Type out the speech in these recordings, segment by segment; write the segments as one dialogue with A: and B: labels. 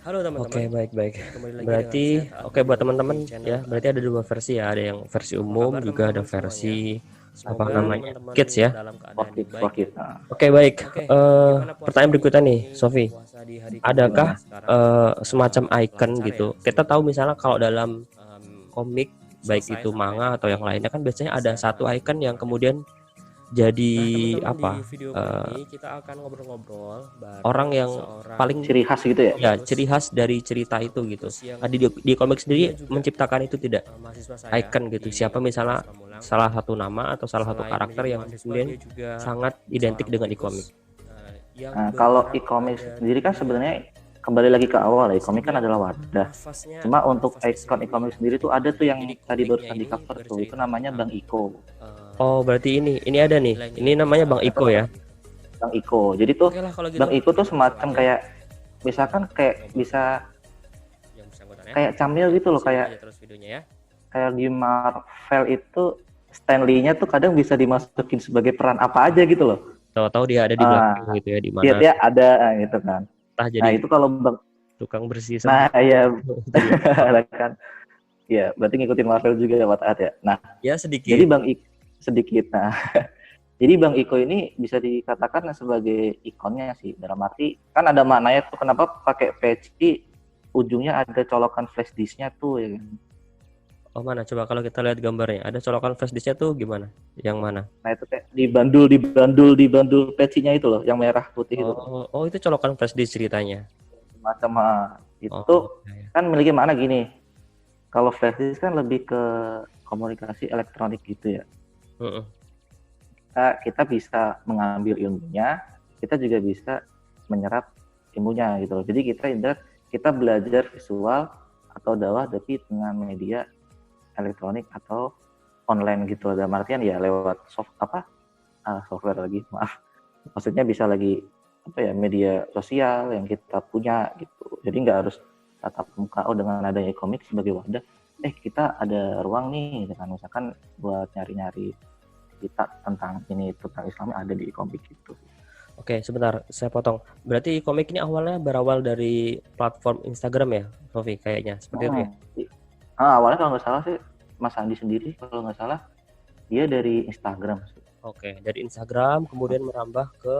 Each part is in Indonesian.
A: Halo
B: Oke,
A: teman-teman,
B: baik-baik.
A: kembali lagi dengan
B: Berarti,
A: saya Taat
B: oke buat
A: Mujahid
B: teman-teman
A: di channel
B: ya,
A: Taat
B: berarti ada dua
A: Mujahid.
B: versi ya. Ada yang versi
A: Apa
B: umum,
A: kabar
B: juga ada
A: teman-teman semuanya?
B: versi apa
A: Semoga
B: namanya,
A: teman-teman
B: kids ya.
A: dalam keadaan
C: Wakit
A: yang baik ya.
C: wakit.
B: Oke, baik.
A: Oke, gimana puasa
B: Pertanyaan berikutnya
A: nih?
B: nih,
A: Ini
B: Sofi.
A: puasa di hari kedua,
B: Adakah
A: sekarang udah bisa
B: semacam icon
A: lancar ya.
B: gitu? Kita
A: Semoga
B: tahu misalnya kalau
A: udah
B: dalam komik, baik
A: selesai
B: itu
A: sampai
B: manga atau
A: nanti
B: yang lainnya kan biasanya ada
A: siang
B: satu
A: hari
B: icon yang
A: kemarin.
B: kemudian jadi
A: Nah teman-teman, di
B: apa?
A: video kali
B: eh,
A: ini kita akan ngobrol-ngobrol
B: orang
A: bareng
B: yang
A: seorang
B: paling
C: Ciri khas gitu ya.
B: ya
A: komikus,
B: ciri khas dari cerita
A: seorang
B: itu gitu.
A: komikus yang
B: Nah, di komik
A: dia
B: sendiri
A: juga
B: menciptakan itu tidak
A: mahasiswa saya
B: icon gitu.
A: di
B: Siapa misalnya
A: Universitas Pamulang.
B: salah satu nama atau salah satu
A: Selain
B: karakter
A: menjadi
B: yang
A: mahasiswa,
B: kemudian
A: dia juga
B: sangat identik
A: seorang
B: dengan di komik.
A: komikus yang
C: Nah, kalau
A: bergerak
C: e-commerce
A: pada
C: sendiri kan
A: dunia,
C: sebenarnya kembali lagi ke awal ya.
A: bisa
C: E-commerce kan
A: dibilang
C: adalah wadah.
A: nafasnya
C: Cuma
A: adalah
C: untuk
A: nafas
C: ikon
A: tersendiri
C: e-commerce
A: ya
C: sendiri tuh ada
A: teman-teman.
C: tuh yang
A: Jadi
C: tadi
A: komiknya
C: barusan di
A: ini
C: cover tuh. Itu
A: bercerita
C: namanya
A: tentang
C: Bang Iko.
B: Oh, berarti ini ada nih. Ini
A: nilai-nilai
B: namanya Bang
A: kebangsaan.
C: Nah, itu
B: Iko ya.
C: Bang Iko. Jadi tuh
A: Oke lah kalau gitu
C: Bang Iko tuh
A: kita langsung
C: semacam
A: aja
C: kayak misalkan kayak
A: ngobrol-ngobrol
C: bisa
A: yang bersangkutan ya.
C: kayak Camil
A: Oke,
C: gitu loh,
A: simak
C: kayak
A: aja terus videonya ya.
C: kayak di Marvel itu Stanley-nya tuh kadang bisa dimasukin sebagai peran apa aja gitu loh.
B: Tahu-tahu dia ada di belakang
C: Ah,
B: gitu ya, di mana
C: dia ada gitu kan.
B: entah
C: Nah,
B: jadi
C: itu kalau Bang,
B: tukang bersih
C: nah
B: semut
C: ya
B: jadi apa.
C: kan. Ya, berarti ngikutin Marvel juga ya, Wataat ya. Nah,
B: Ya
C: jadi
B: sedikit.
C: Bang Iko sedikit. Nah, jadi Bang Iko ini bisa dikatakan sebagai ikonnya sih. Dalam arti kan ada maknanya tuh kenapa pakai peci ujungnya ada colokan flash disknya tuh ya kan.
B: Oh, mana coba kalau kita lihat gambarnya. Ada colokan flash disknya tuh gimana? Yang mana?
C: Nah, itu kayak di bandul pecinya itu loh, yang merah putih itu loh.
B: Oh, itu colokan flash disk ceritanya.
C: Semacam itu
B: Oh, ya, ya.
C: kan memiliki makna gini. Kalau flash disk kan lebih ke komunikasi elektronik gitu ya.
B: Heeh.
C: Kita bisa mengambil ilmunya, kita juga bisa menyerap ilmunya gitu loh. Jadi kita belajar visual atau dakwah tapi dengan media elektronik atau online gitu loh. Dalam artian ya lewat software lagi, maaf. Maksudnya bisa lagi media sosial yang kita punya gitu. Jadi nggak harus tatap muka. Oh, dengan adanya komik sebagai wadah, kita ada ruang nih dengan misalkan buat nyari-nyari kita tentang ini tentang Islam ada di komik itu.
B: Oke, sebentar, saya potong. Berarti komik ini awalnya berawal dari platform Instagram ya, Sofi, kayaknya. Seperti itu ya?
C: Awalnya kalau nggak salah sih Mas Andi sendiri kalau nggak salah dia dari Instagram sih.
B: Oke, dari Instagram kemudian merambah ke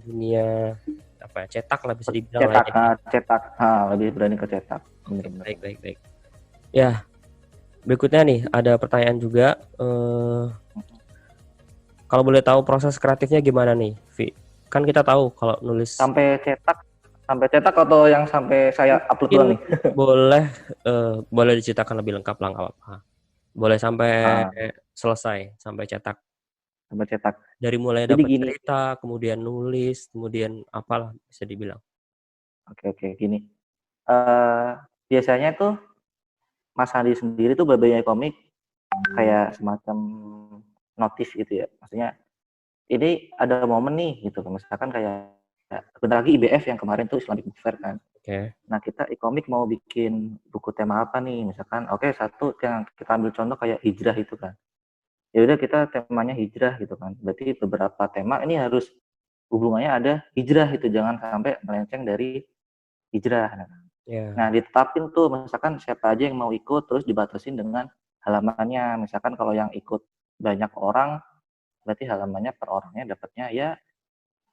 B: dunia apa ya, cetak lah bisa dibilang lah ya.
C: Cetak, lebih berani ke cetak.
B: Oke,
C: Bener-bener.
B: baik. Ya, berikutnya nih ada pertanyaan juga. Kalau boleh tahu proses kreatifnya gimana nih, Vi? Kan kita tahu kalau nulis
C: Sampai cetak atau yang sampai saya upload
B: mungkin
C: doang nih?
B: boleh boleh diceritakan lebih lengkap lah, nggak apa-apa. Boleh sampai
C: Ah,
B: selesai, sampai cetak.
C: sampai cetak.
B: Dari mulai
C: Jadi
B: dapat
C: gini,
B: cerita, kemudian nulis, kemudian apalah bisa dibilang.
C: oke gini. Eh Biasanya tuh Mas Andi sendiri tuh babanya komik kayak semacam notif gitu ya. Maksudnya ini ada momen nih gitu. Misalkan kayak bentar lagi IBF yang kemarin tuh Islamic Book Fair kan.
B: Oke.
C: Nah, kita e-komik mau bikin buku tema apa nih? Misalkan, satu yang kita ambil contoh kayak hijrah itu kan. Ya udah kita temanya hijrah gitu kan. Berarti beberapa tema ini harus hubungannya ada hijrah itu, jangan sampai melenceng dari hijrah. Nah,
B: Ya,
C: ditetapin tuh misalkan siapa aja yang mau ikut terus dibatasin dengan halamannya. Misalkan kalau yang ikut banyak orang berarti halamannya per orangnya dapatnya ya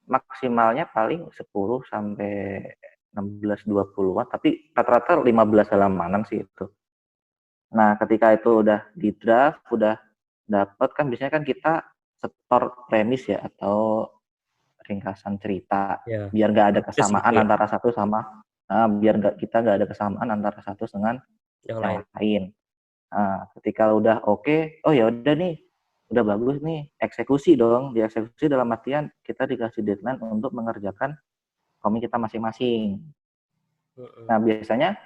C: maksimalnya paling 10 sampai 16-20-an, tapi rata-rata 15 halamanan sih itu. Nah, ketika itu udah di draft, udah dapat kan biasanya kan kita setor premis ya atau ringkasan cerita
B: ya.
C: biar nggak ada
B: Sinopsis gitu
C: kesamaan
B: ya,
C: antara satu sama biar kita nggak ada kesamaan antara satu dengan
B: yang
C: yang
B: lain.
C: lain. Nah, ketika udah oke, oh ya udah nih, udah bagus nih, eksekusi dong. Dieksekusi dalam artian kita dikasih deadline untuk mengerjakan komik kita masing-masing.
B: Heeh.
C: Nah, biasanya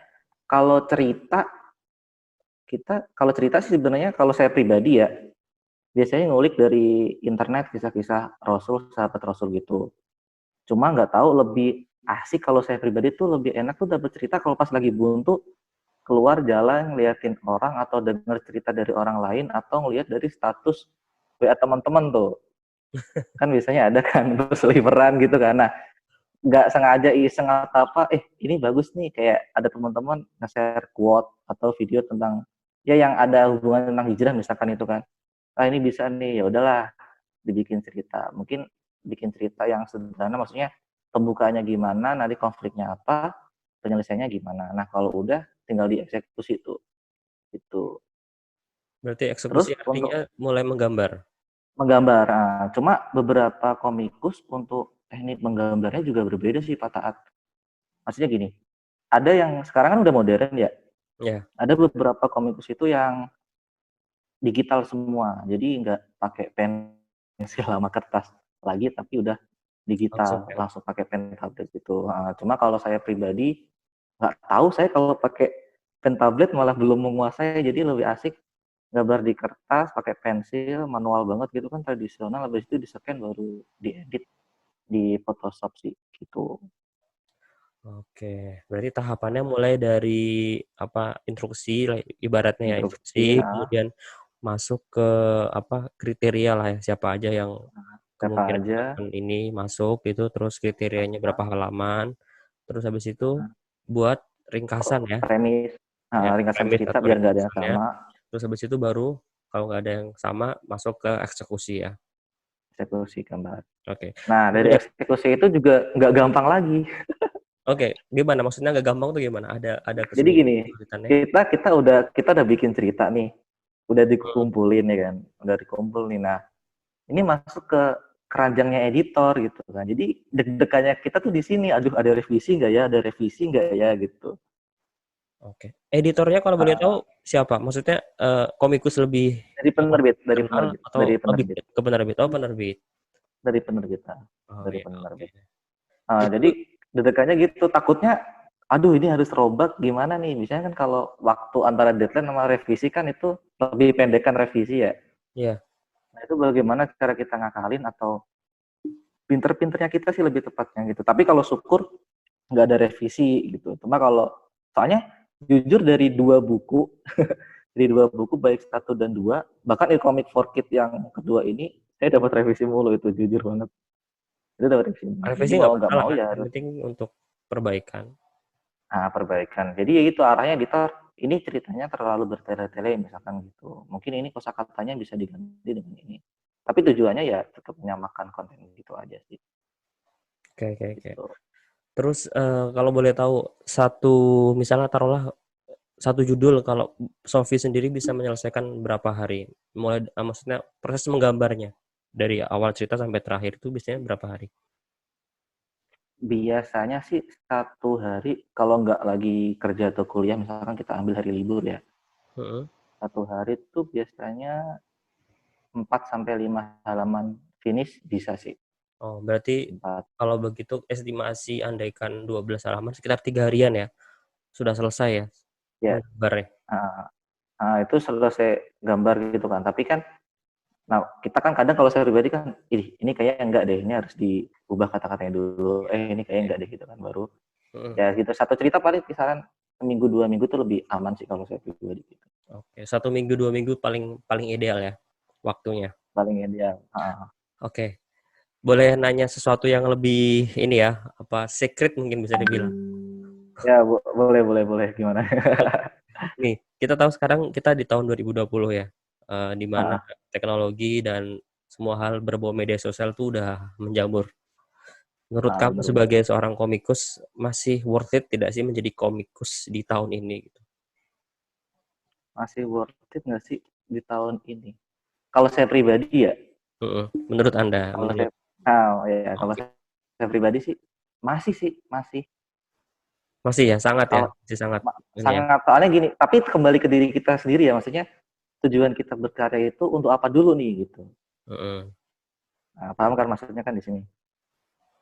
C: kalau cerita kalau cerita sih sebenarnya kalau saya pribadi ya, biasanya ngulik dari internet kisah-kisah Rasul, sahabat Rasul gitu. Cuma nggak tahu lebih asik kalau saya pribadi tuh lebih enak tuh dapat cerita kalau pas lagi buntu keluar jalan ngeliatin orang atau denger cerita dari orang lain atau ngeliat dari status WA teman-teman tuh. Kan biasanya ada kan berseliweran gitu kan. Nah, nggak sengaja iseng atau apa, ini bagus nih, kayak ada teman-teman nge-share quote atau video tentang ya yang ada hubungan tentang hijrah misalkan itu kan. Ah ini bisa nih, ya udahlah dibikin cerita. Mungkin bikin cerita yang sederhana, maksudnya pembukaannya gimana, nanti konfliknya apa, penyelesaiannya gimana. Nah kalau udah tinggal dieksekusi tuh, itu.
B: Berarti
C: Terus
B: eksekusi
C: untuk
B: artinya mulai menggambar.
C: menggambar, cuma beberapa komikus untuk teknik menggambarnya juga berbeda sih Pak Taat. Maksudnya gini, ada yang sekarang kan udah modern ya,
B: Ya,
C: ada beberapa komikus itu yang digital semua, jadi nggak pakai pensil sama kertas lagi, tapi udah
B: langsung
C: digital,
B: ya.
C: langsung pakai pen tablet gitu. Cuma kalau saya pribadi nggak tahu, saya kalau pakai pen tablet malah belum menguasai, jadi lebih asik gambar di kertas, pakai pensil, manual banget gitu kan, tradisional, habis itu di-scan baru diedit di Photoshop sih, gitu.
B: Oke, berarti tahapannya mulai dari apa instruksi, ibaratnya ya
C: Instruksi,
B: instruksi, kemudian masuk ke apa kriteria lah ya siapa aja yang
C: siapa
B: kemungkinan
C: aja,
B: akan ini masuk gitu, terus kriterianya berapa halaman, terus habis itu buat ringkasan ya,
C: premis,
B: ya
C: ringkasan
B: premis
C: cerita
B: atau
C: biar nggak ada yang
B: ringkasannya,
C: sama,
B: terus habis itu baru kalau nggak ada yang sama masuk ke eksekusi ya.
C: eksekusi gambar.
B: Oke,
C: Nah, dari
B: kemudian
C: eksekusi itu juga nggak gampang lagi.
B: oke, gimana maksudnya nggak gampang tuh gimana? Ada
C: Jadi gini,
B: kesulitannya?
C: kita udah bikin cerita nih, udah
B: Mhm.
C: dikumpulin ya kan, udah dikumpul nih. Nah, ini masuk ke keranjangnya editor gitu kan. Jadi deg-degannya kita tuh di sini, aduh ada revisi nggak ya, ada revisi nggak ya gitu.
B: Oke. Editornya kalau boleh
C: Uh,
B: tahu siapa? Maksudnya komikus lebih
C: dari penerbit, dari
B: terkenal
C: penerbit, dari
B: atau lebih
C: penerbit,
B: ke penerbit? Oh, penerbit.
C: dari penерbitan,
B: Oh
C: dari
B: iya, oke.
C: penerbit.
B: Itu
C: Jadi deg-degannya gitu, takutnya, aduh ini harus robek gimana nih? Misalnya kan kalau waktu antara deadline sama revisi kan itu lebih pendek kan revisi ya.
B: ya,
C: Nah itu bagaimana cara kita ngakalin atau pinter-pinternya kita sih lebih tepatnya gitu. Tapi kalau syukur nggak ada revisi gitu. Cuma kalau soalnya jujur dari dua buku, dari dua buku baik satu dan dua, bahkan Comic for Kid yang kedua ini saya dapat revisi mulu, itu jujur banget. Itu dapat revisi mulu. Jadi
B: revisi nggak
C: mau nggak
B: masalah
C: mau
B: kan?
C: ya
B: Yang
C: harus
B: penting untuk perbaikan.
C: perbaikan. Jadi ya itu arahnya editor, ini ceritanya terlalu bertele-tele misalkan gitu. Mungkin ini kosakatanya bisa diganti dengan ini. Tapi tujuannya ya tetap menyamakan konten gitu aja sih.
B: Oke, oke, oke.
C: Gitu.
B: Terus kalau boleh tahu satu misalnya taruhlah satu judul kalau Sofi sendiri bisa menyelesaikan berapa hari? Mulai maksudnya proses menggambarnya dari awal cerita sampai terakhir itu biasanya berapa hari?
C: Biasanya sih satu hari kalau nggak lagi kerja atau kuliah, misalkan kita ambil hari libur ya.
B: Heeh.
C: Satu hari tuh biasanya 4 sampai 5 halaman finish bisa sih.
B: Oh, berarti
C: 4.
B: kalau begitu estimasi andaikan 12 halaman sekitar 3 harian ya? Sudah selesai ya
C: Ya,
B: menggambarnya?
C: itu selesai gambar gitu kan. Tapi kan, nah kita kan kadang kalau saya pribadi kan, ini kayaknya enggak deh, ini harus diubah kata-katanya dulu. Ini kayaknya enggak deh gitu kan, baru
B: Heeh.
C: ya gitu. Satu cerita paling kisaran seminggu 2 minggu tuh lebih aman sih kalau saya pribadi gitu.
B: Oke, 1 minggu 2 minggu paling paling ideal ya waktunya.
C: Paling ideal.
B: Oke, boleh nanya sesuatu yang lebih ini ya, apa secret mungkin bisa dibilang.
C: Ya boleh boleh boleh, gimana?
B: Nih, kita tahu sekarang kita di tahun 2020 ya, di mana
C: Ah,
B: teknologi dan semua hal berbau media sosial tuh udah menjamur. Menurut kamu
C: bener-bener.
B: sebagai seorang komikus, masih worth it tidak sih menjadi komikus di tahun ini gitu?
C: Masih worth it nggak sih di tahun ini? Kalau saya pribadi ya,
B: Mhm, menurut Anda,
C: kalau saya,
B: menurut
C: ya kalau
B: Taufik?
C: saya pribadi sih masih sih, masih.
B: Masih ya, sangat ya,
C: Kalau
B: masih sangat ini ya,
C: sangat, soalnya gini, tapi kembali ke diri kita sendiri ya, maksudnya tujuan kita berkarya itu untuk apa dulu nih gitu.
B: heeh,
C: Nah, paham kan maksudnya kan di sini.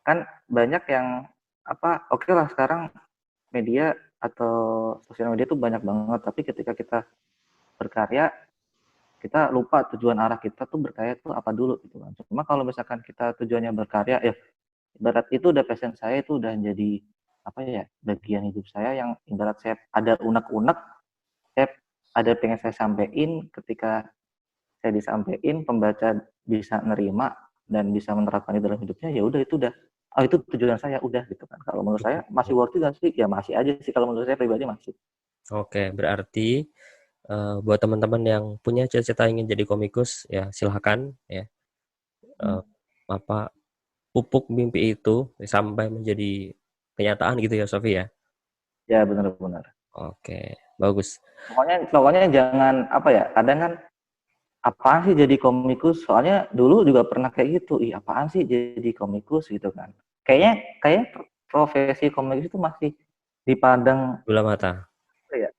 C: Kan banyak yang apa, oke lah sekarang media atau sosial media itu banyak banget, tapi ketika kita berkarya, kita lupa tujuan arah kita tuh berkarya tuh apa dulu gitu kan. Cuma kalau misalkan kita tujuannya berkarya, ya ibarat itu udah passion saya, itu udah jadi apa ya, bagian hidup saya yang ibarat saya ada unek-unek, saya ada pengen saya sampaikan, ketika saya disampaikan, pembaca bisa nerima dan bisa menerapkan itu dalam hidupnya, ya udah itu udah oh itu tujuan saya udah gitu kan. Kalau menurut saya masih worth it nggak sih? Ya masih aja sih kalau menurut saya pribadi masih.
B: Oke, berarti buat teman-teman yang punya cita-cita ingin jadi komikus, ya silakan ya.
C: Hmm.
B: Apa pupuk mimpi itu sampai menjadi kenyataan gitu ya, Sofi ya.
C: Ya benar-benar.
B: Oke, bagus.
C: Pokoknya jangan apa ya, kadang kan apaan sih jadi komikus? Soalnya dulu juga pernah kayak gitu. Ih, apaan sih jadi komikus gitu kan. Kayak profesi komikus itu masih dipandang
B: Bola mata.
C: apa ya?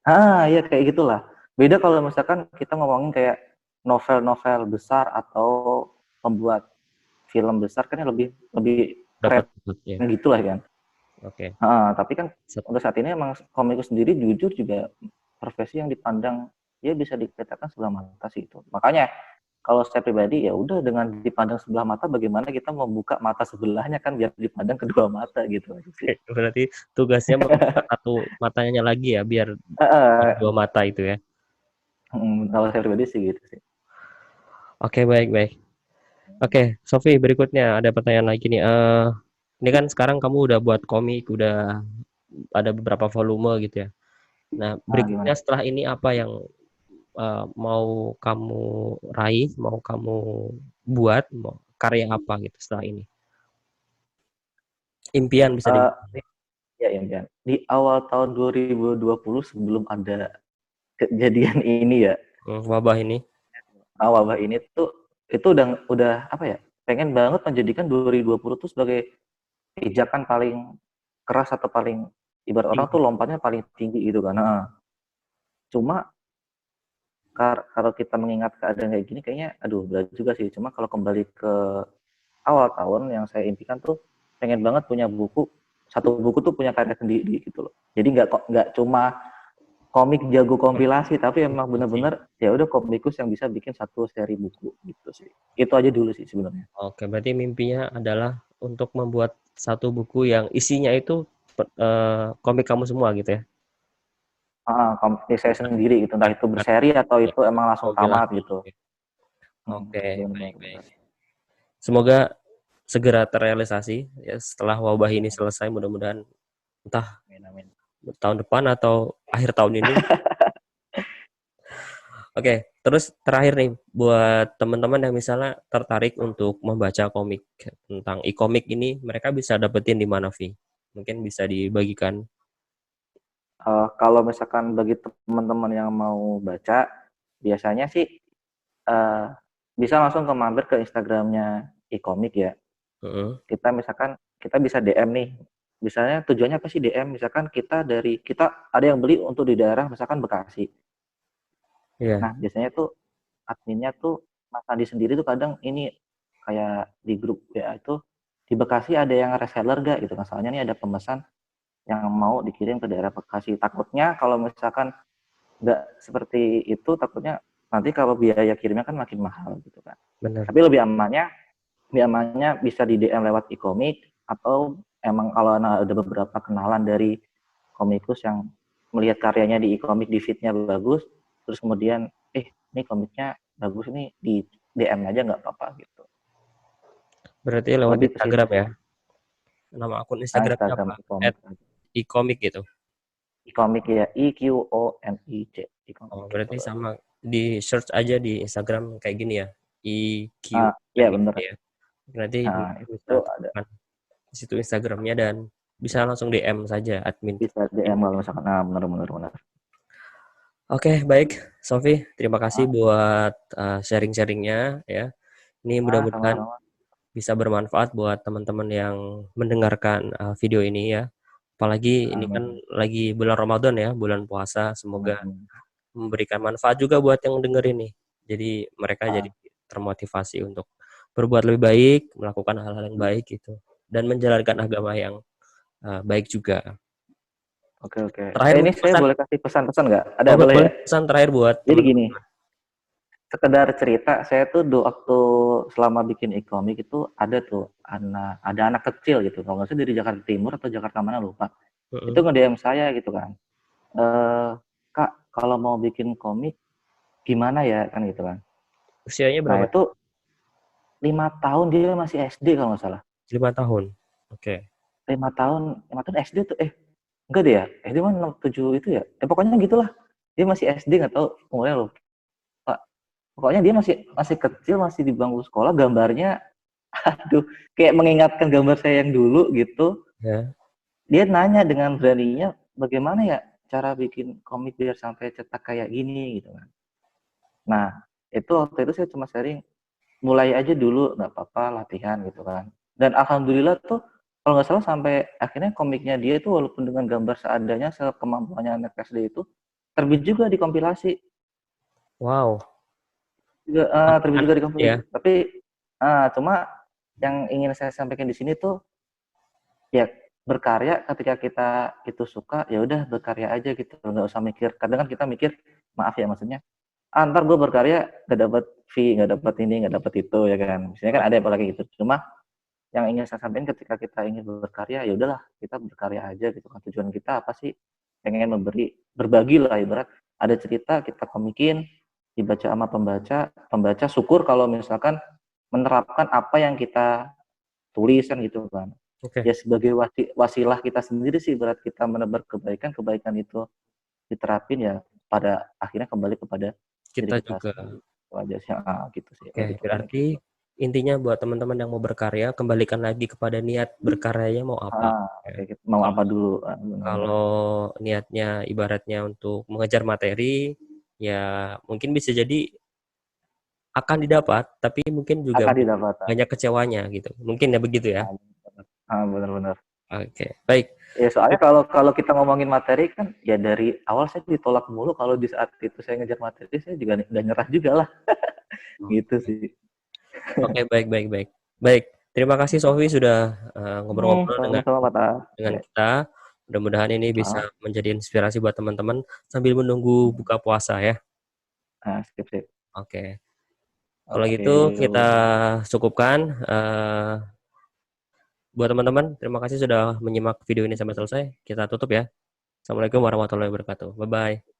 C: Iya kayak gitulah. Beda kalau misalkan kita ngomongin kayak novel-novel besar atau pembuat film besar kan lebih lebih keren
B: Dapat ya.
C: gitulah kan.
B: Oke.
C: Tapi kan untuk saat ini emang komikus sendiri jujur juga profesi yang dipandang ya bisa dikatakan sebelah mata sih itu. Makanya kalau saya pribadi ya udah dengan dipandang sebelah mata bagaimana kita membuka mata sebelahnya kan biar dipandang kedua mata gitu aja sih.
B: Berarti tugasnya membuka satu matanya lagi ya biar dua mata itu ya.
C: Kalau saya pribadi sih gitu sih.
B: Oke, baik. Oke, Sofi, berikutnya ada pertanyaan lagi nih. Ini kan sekarang kamu udah buat komik, udah ada beberapa volume gitu ya. Nah, berikutnya
C: Gimana?
B: setelah ini apa yang mau kamu raih, mau kamu buat, mau karya apa gitu setelah ini? Impian bisa
C: Uh,
B: dibilang.
C: ya. Di awal tahun 2020 sebelum ada kejadian ini ya,
B: Wabah ini.
C: wabah ini tuh itu udah apa ya? Pengen banget menjadikan 2020 tuh sebagai pijakan paling keras atau paling ibarat orang tuh lompatnya paling tinggi gitu kan. Cuma kalau kita mengingat keadaan kayak gini kayaknya aduh berat juga sih. Cuma kalau kembali ke awal tahun yang saya impikan tuh pengen banget punya buku, satu buku tuh punya karya sendiri gitu loh. Jadi nggak cuma komik jago kompilasi tapi emang bener-bener ya udah komikus yang bisa bikin satu seri buku gitu sih. Itu aja dulu sih sebenarnya.
B: Oke, berarti mimpinya adalah untuk membuat satu buku yang isinya itu komik kamu semua gitu ya?
C: Komik saya sendiri gitu, entah itu berseri atau itu emang langsung tamat
B: Kompilasi.
C: gitu.
B: Oke, baik.
C: Bener-bener.
B: Semoga segera terrealisasi ya setelah wabah ini selesai, mudah-mudahan entah
C: Amin.
B: tahun depan atau akhir tahun ini. Oke, terus terakhir nih buat teman-teman yang misalnya tertarik untuk membaca komik tentang e-komik ini, mereka bisa dapetin di mana, Vi? Mungkin bisa dibagikan.
C: Kalau misalkan bagi teman-teman yang mau baca, biasanya sih bisa langsung mampir ke Instagramnya e-komik ya. Kita bisa DM nih. Misalnya tujuannya apa sih DM? Misalkan kita ada yang beli untuk di daerah misalkan Bekasi.
B: Iya.
C: Nah, biasanya tuh adminnya tuh Mas Andi sendiri tuh kadang ini kayak di grup ya itu di Bekasi ada yang reseller gak gitu. Masalahnya nih ada pemesan yang mau dikirim ke daerah Bekasi. Takutnya kalau misalkan nggak seperti itu, takutnya nanti kalau biaya kirimnya kan makin mahal gitu kan.
B: Benar.
C: Tapi lebih amannya bisa di DM lewat e-komik atau emang kalau ada beberapa kenalan dari komikus yang melihat karyanya di e-komik di feed-nya bagus, terus kemudian ini komiknya bagus nih di DM aja nggak apa-apa gitu.
B: Berarti lewat
C: Lebih ke situ
B: Instagram
C: sih.
B: ya? Nama akun Instagramnya
C: Instagram
B: apa?
C: e-komik.
B: @e-komik gitu.
C: E-komik ya, IQOMIC. E-komik
B: Berarti
C: gitu.
B: sama di search aja di Instagram kayak gini ya.
C: Ya
B: IQOMik
C: bener.
B: ya. Nanti bisa
C: Itu ada.
B: temukan di situ Instagramnya dan bisa langsung DM saja admin.
C: Bisa DM kalau misalkan. Benar.
B: Oke, baik, Sofi. Terima kasih buat sharing-sharingnya ya. Ini mudah-mudahan
C: Sama-sama.
B: bisa bermanfaat buat teman-teman yang mendengarkan video ini ya. Apalagi ini kan lagi bulan Ramadan ya, bulan puasa. Semoga memberikan manfaat juga buat yang dengerin nih. Jadi mereka jadi termotivasi untuk berbuat lebih baik, melakukan hal-hal yang baik gitu, dan menjalankan agama yang baik juga.
C: Oke.
B: Terakhir
C: Ini
B: mungkin
C: saya
B: pesan.
C: boleh kasih pesan-pesan nggak? Ada
B: Oh,
C: boleh ya?
B: boleh pesan terakhir buat
C: Jadi
B: teman-teman.
C: gini, sekedar cerita, saya tuh waktu selama bikin e-komik itu ada anak kecil gitu, kalau nggak salah dari Jakarta Timur atau Jakarta mana lupa. Itu nge-DM saya gitu kan, Kak, kalau mau bikin komik gimana ya kan gitu kan.
B: Usianya
C: Nah
B: berapa?
C: itu 5 tahun dia masih SD kalau nggak salah.
B: 5 tahun. Oke.
C: 5 tahun SD tuh, enggak deh ya, SD mah 6, 7 itu ya, pokoknya gitulah. Dia masih SD, nggak tahu umurnya lupa. Pokoknya dia masih masih kecil, masih di bangku sekolah, gambarnya aduh, kayak mengingatkan gambar saya yang dulu gitu.
B: Ya.
C: Dia nanya dengan beraninya, "Bagaimana ya cara bikin komik biar sampai cetak kayak gini?" Gitu kan. Nah, itu waktu itu saya cuma sharing, mulai aja dulu, nggak apa-apa latihan gitu kan. Dan alhamdulillah tuh, kalau nggak salah sampai akhirnya komiknya dia itu walaupun dengan gambar seadanya, sekemampuannya anak SD itu, terbit juga di kompilasi.
B: Wow.
C: Juga, terbit juga di
B: Ya.
C: kompilasi. Tapi, cuma yang ingin saya sampaikan di sini tuh, ya berkarya ketika kita itu suka, ya udah berkarya aja gitu, nggak usah mikir. Kadang kan kita mikir, maaf ya maksudnya, ntar gue berkarya nggak dapat fee, nggak dapat ini, nggak dapat itu, ya kan. Misalnya kan ada apalagi gitu. Cuma yang ingin saya sampaikan ketika kita ingin berkarya, ya udahlah kita berkarya aja gitu kan. Tujuan kita apa sih? Pengen berbagi lah ibarat. Ada cerita kita komikin, dibaca sama pembaca syukur kalau misalkan menerapkan apa yang kita tulis kan gitu kan.
B: Oke.
C: Ya sebagai wasilah kita sendiri sih, berat kita menebar kebaikan itu diterapin ya pada akhirnya kembali kepada diri
B: Kita
C: kita
B: juga.
C: sendiri. Itu aja sih, gitu sih
B: Oke,
C: lebih kepada
B: berarti
C: gitu.
B: intinya buat teman-teman yang mau berkarya, kembalikan lagi kepada niat berkaryanya mau apa. Ya.
C: Kayak gitu. Mau
B: Kalau
C: apa dulu, benar-benar.
B: kalau niatnya ibaratnya untuk mengejar materi, ya mungkin bisa jadi akan didapat, tapi mungkin juga
C: Akan didapat.
B: banyak kecewanya gitu. Mungkin ya begitu ya.
C: Benar-benar.
B: Oke, baik.
C: Ya soalnya kalau kalau kita ngomongin materi kan ya dari awal saya ditolak mulu, kalau di saat itu saya ngejar materi saya juga udah nyerah juga lah. Gitu sih.
B: Oke, baik, baik, baik. Baik, terima kasih Sofi sudah ngobrol-ngobrol dengan
C: Sama-sama Pak Tas. Ya.
B: kita. Mudah-mudahan ini bisa
C: Ah,
B: menjadi inspirasi buat teman-teman sambil menunggu buka puasa ya.
C: sip sip.
B: Oke. Kalau
C: Oke,
B: gitu kita
C: yuk.
B: cukupkan. Buat teman-teman, terima kasih sudah menyimak video ini sampai selesai. Kita tutup ya. Assalamualaikum warahmatullahi wabarakatuh. Bye-bye.